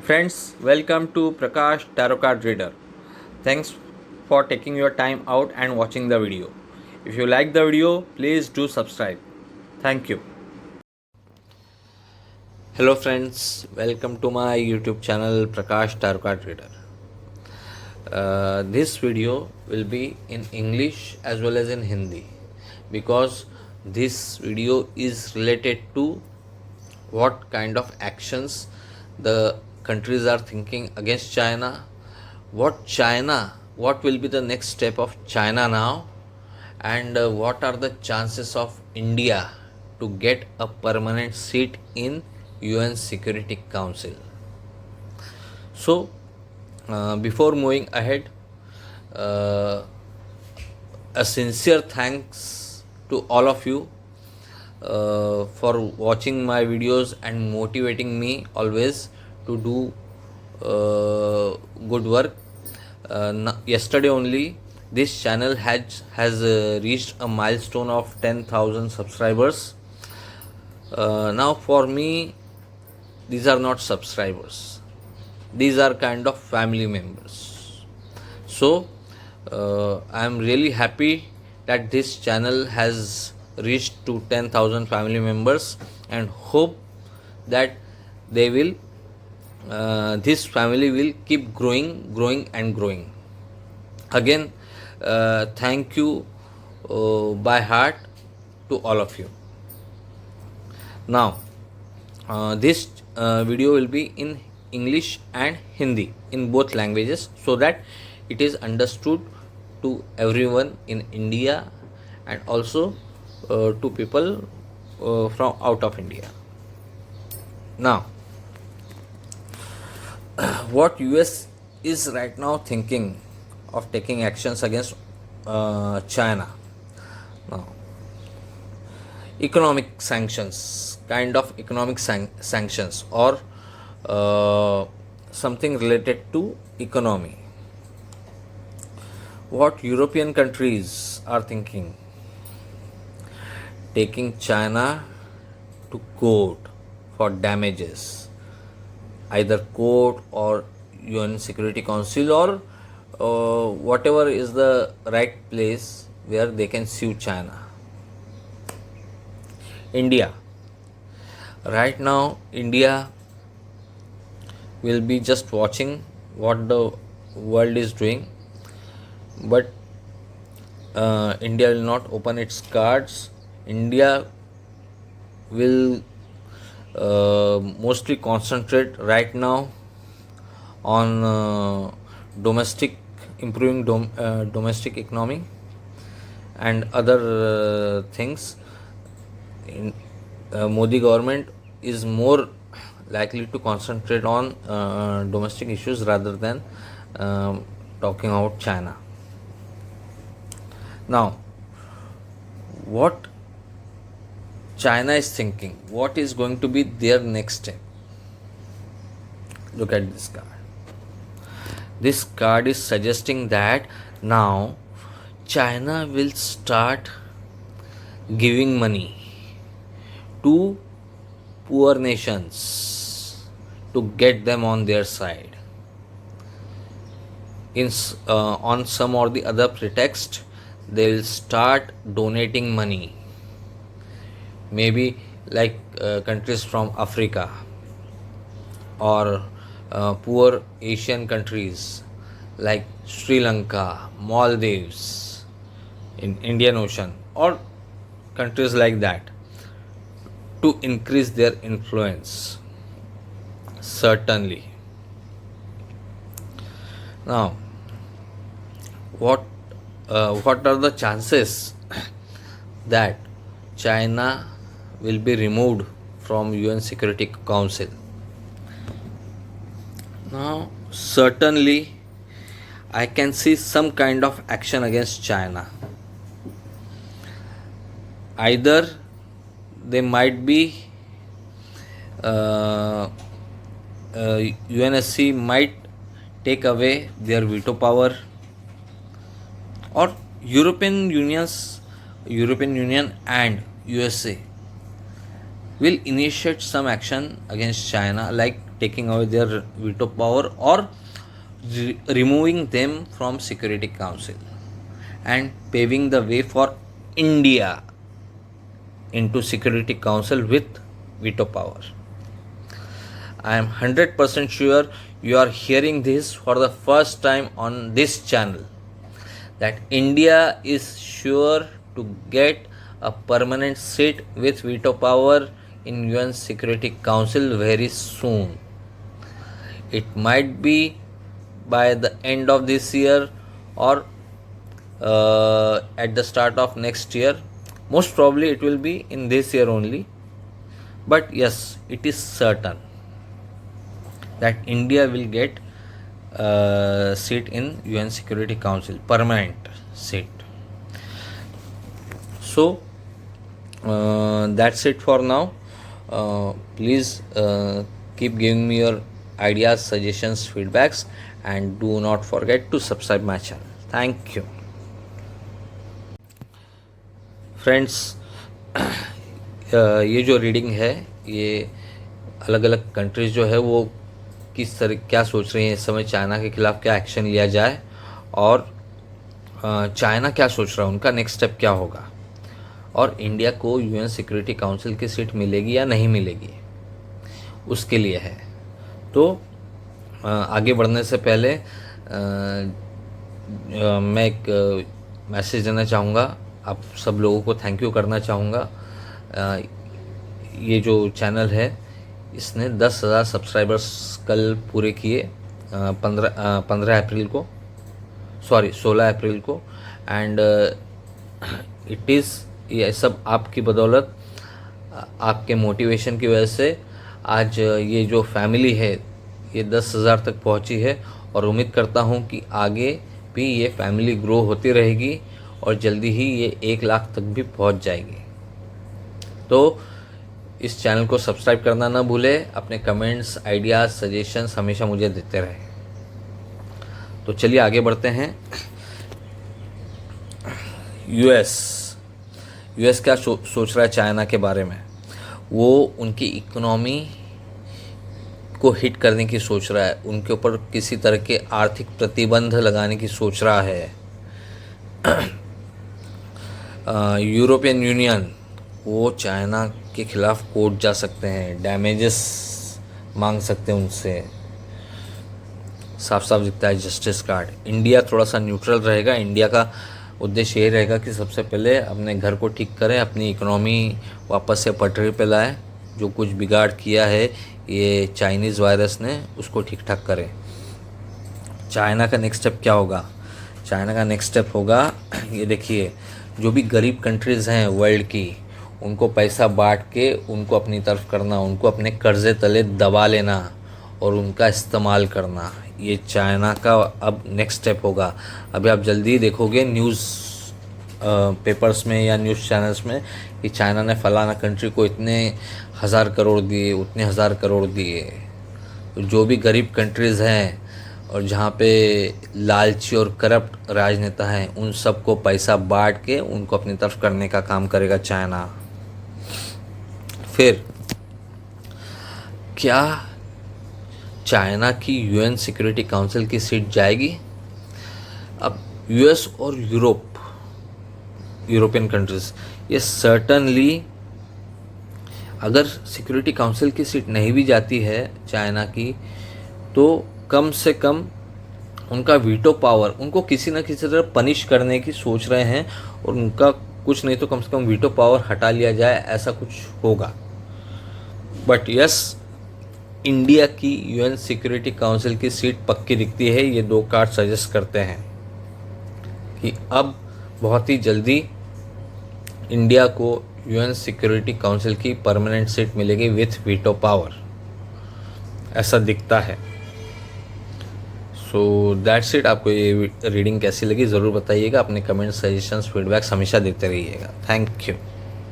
Friends, welcome to Prakash Tarot Card Reader. Thanks for taking your time out and watching the video. If you like the video, please do subscribe. Thank you. Hello friends, welcome to my YouTube channel Prakash Tarot Card Reader. This video will be in English as well as in Hindi because this video is related to what kind of actions the countries are thinking against China, what will be the next step of China now, and what are the chances of India to get a permanent seat in UN Security Council. So, before moving ahead, uh, a sincere thanks to all of you for watching my videos and motivating me always to do good work. Yesterday only, this channel has reached a milestone of 10,000 subscribers. Now, for me, these are not subscribers; these are kind of family members. So, I am really happy that this channel has reached to 10,000 family members and hope that they will this family will keep growing and growing. Again, thank you by heart to all of you. Now, this video will be in English and Hindi in both languages so that it is understood to everyone in India and also to people from out of India. Now, what US is right now thinking of taking actions against China. Now, economic sanctions, kind of economic sanctions or something related to economy. What European countries are thinking? Taking China to court for damages, either court or UN Security Council or whatever is the right place where they can sue China. India. Right now, India will be just watching what the world is doing, but India will not open its cards. India will mostly concentrate right now on improving domestic economy and other things. Modi government is more likely to concentrate on domestic issues rather than talking about China. Now, what China is thinking, what is going to be their next step? Look at this card. This card is suggesting that now China will start giving money to poor nations to get them on their side. On some or the other pretext, they will start donating money. Maybe like countries from Africa or poor Asian countries like Sri Lanka, Maldives, in Indian Ocean, or countries like that to increase their influence. Certainly. Now, what are the chances that China will be removed from UN Security Council? Now, certainly, I can see some kind of action against China. Either they might be UNSC might take away their veto power, or European Union and USA will initiate some action against China, like taking away their veto power or removing them from Security Council and paving the way for India into Security Council with veto power. I am 100% sure you are hearing this for the first time on this channel, that India is sure to get a permanent seat with veto power in UN Security Council very soon. It might be by the end of this year or at the start of next year. Most probably it will be in this year only. But yes, it is certain that India will get a seat in UN Security Council, permanent seat. So that's it for now. Please keep giving me your ideas, suggestions, feedbacks, and do not forget to subscribe my channel. Thank you. Friends, ये जो reading है, ये अलग अलग countries जो है वो किस तरह क्या सोच रही हैं इस समय, चाइना के खिलाफ़ क्या एक्शन लिया जाए और चाइना क्या सोच रहा है, उनका नेक्स्ट स्टेप क्या होगा, और इंडिया को यूएन सिक्योरिटी काउंसिल की सीट मिलेगी या नहीं मिलेगी, उसके लिए है। तो आगे बढ़ने से पहले मैं एक मैसेज देना चाहूँगा, आप सब लोगों को थैंक यू करना चाहूँगा। ये जो चैनल है इसने 10,000 सब्सक्राइबर्स कल पूरे किए, 16 अप्रैल को, एंड इट इज़, ये सब आपकी बदौलत, आपके मोटिवेशन की वजह से आज ये जो फैमिली है ये 10,000 तक पहुंची है, और उम्मीद करता हूं कि आगे भी ये फैमिली ग्रो होती रहेगी और जल्दी ही ये 1 लाख तक भी पहुंच जाएगी। तो इस चैनल को सब्सक्राइब करना ना भूलें, अपने कमेंट्स, आइडियाज़, सजेशंस हमेशा मुझे देते रहें। तो चलिए आगे बढ़ते हैं। यूएस क्या सोच रहा है चाइना के बारे में? वो उनकी इकोनॉमी को हिट करने की सोच रहा है, उनके ऊपर किसी तरह के आर्थिक प्रतिबंध लगाने की सोच रहा है। यूरोपियन यूनियन, वो चाइना के खिलाफ़ कोर्ट जा सकते हैं, डैमेजेस मांग सकते हैं उनसे, साफ साफ दिखता है जस्टिस कार्ड। इंडिया थोड़ा सा न्यूट्रल रहेगा। इंडिया का उद्देश्य ये रहेगा कि सबसे पहले अपने घर को ठीक करें, अपनी इकोनॉमी वापस से पटरी पे लाएं, जो कुछ बिगाड़ किया है ये चाइनीज़ वायरस ने उसको ठीक ठाक करें। चाइना का नेक्स्ट स्टेप क्या होगा? चाइना का नेक्स्ट स्टेप होगा, ये देखिए, जो भी गरीब कंट्रीज़ हैं वर्ल्ड की, उनको पैसा बांट के उनको अपनी तरफ करना, उनको अपने कर्जे तले दबा लेना और उनका इस्तेमाल करना, ये चाइना का अब नेक्स्ट स्टेप होगा। अभी आप जल्दी देखोगे न्यूज़ पेपर्स में या न्यूज़ चैनल्स में कि चाइना ने फलाना कंट्री को इतने हज़ार करोड़ दिए, उतने हज़ार करोड़ दिए। तो जो भी गरीब कंट्रीज़ हैं और जहाँ पे लालची और करप्ट राजनेता हैं, उन सबको पैसा बांट के उनको अपनी तरफ करने का काम करेगा चाइना। फिर क्या चाइना की यूएन सिक्योरिटी काउंसिल की सीट जाएगी? अब यूएस और यूरोपियन कंट्रीज़, ये सर्टनली, अगर सिक्योरिटी काउंसिल की सीट नहीं भी जाती है चाइना की, तो कम से कम उनका वीटो पावर, उनको किसी न किसी तरह पनिश करने की सोच रहे हैं, और उनका कुछ नहीं तो कम से कम वीटो पावर हटा लिया जाए, ऐसा कुछ होगा। बट यस, इंडिया की यूएन सिक्योरिटी काउंसिल की सीट पक्की दिखती है। ये 2 कार्ड सजेस्ट करते हैं कि अब बहुत ही जल्दी इंडिया को यूएन सिक्योरिटी काउंसिल की परमानेंट सीट मिलेगी विथ वीटो पावर, ऐसा दिखता है। So that's it. आपको ये रीडिंग कैसी लगी ज़रूर बताइएगा। अपने कमेंट, सजेशंस, फीडबैक्स हमेशा देते रहिएगा। Thank you.